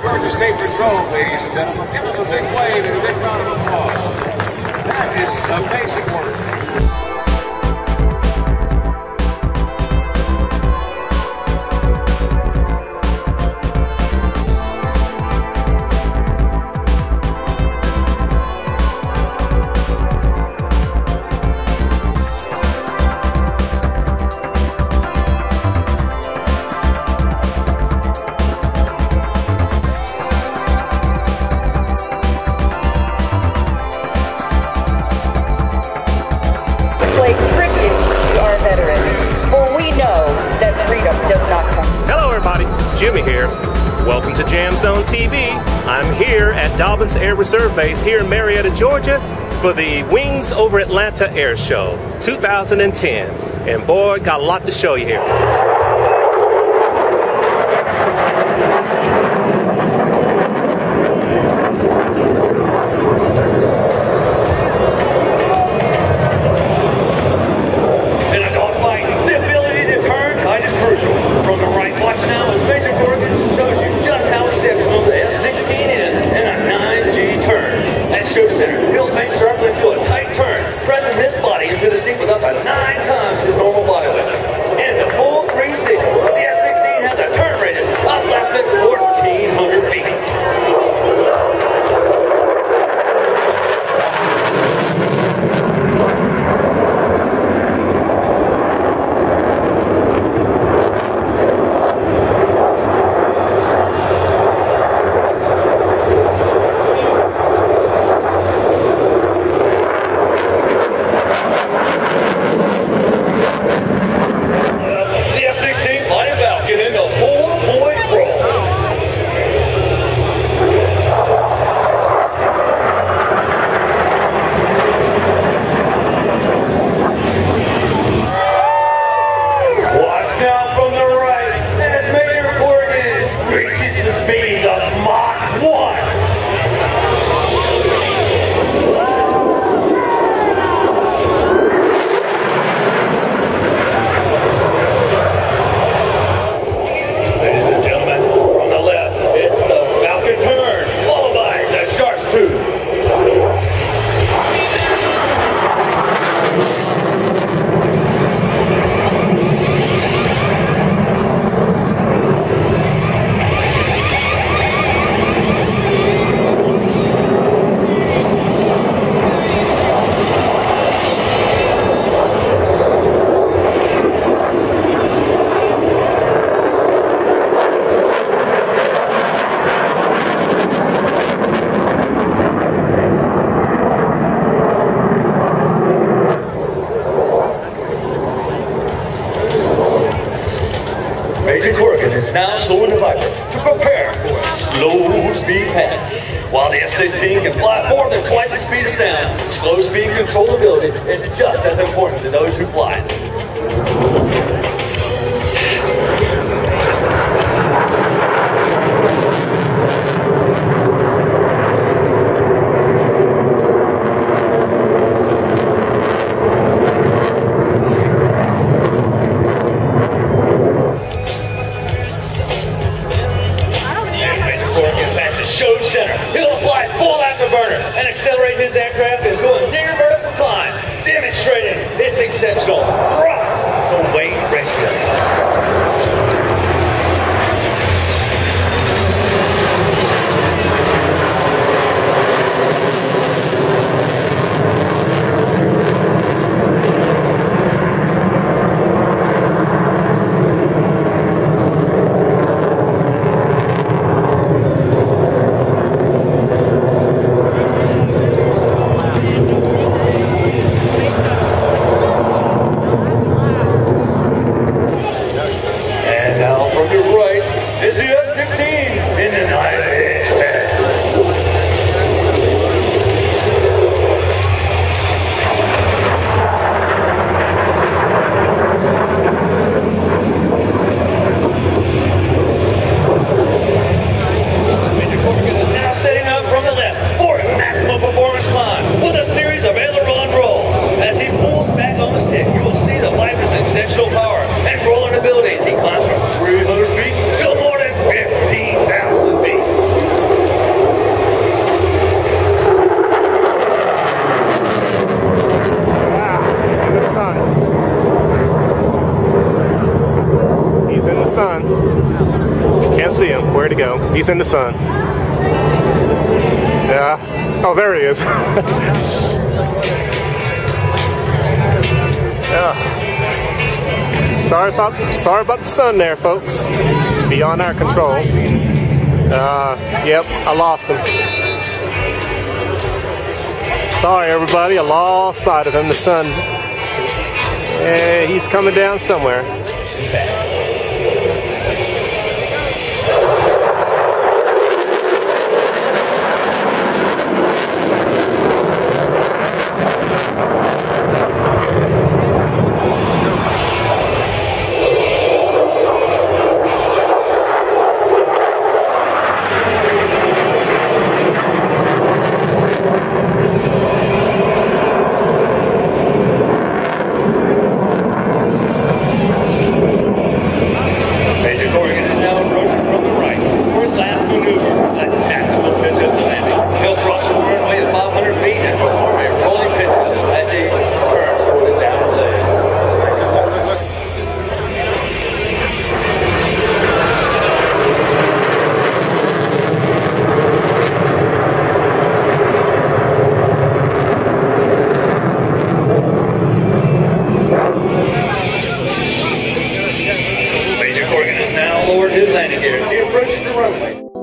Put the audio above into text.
Georgia State Patrol, ladies and gentlemen. Give them a big wave and a big round of applause. That is amazing work. Jimmy here. Welcome to Jam Zone TV. I'm here at Dobbins Air Reserve Base here in Marietta, Georgia for the Wings Over Atlanta Air Show 2010. And boy, got a lot to show you here. Major Corrigan is now slowing the Viper to prepare for a slow speed path. While the F-16 can fly more than twice the speed of sound, slow speed controllability is just as important to those who fly it. Exceptional thrust to weight ratio. see him. Where'd he go? He's in the sun. Yeah. Oh, there he is. Yeah. Sorry about the sun there, folks. Beyond our control. Yep, I lost him. Sorry, everybody. I lost sight of him. The sun. He's coming down somewhere. Major Corgan has now lowered his landing gear as he approaches the runway.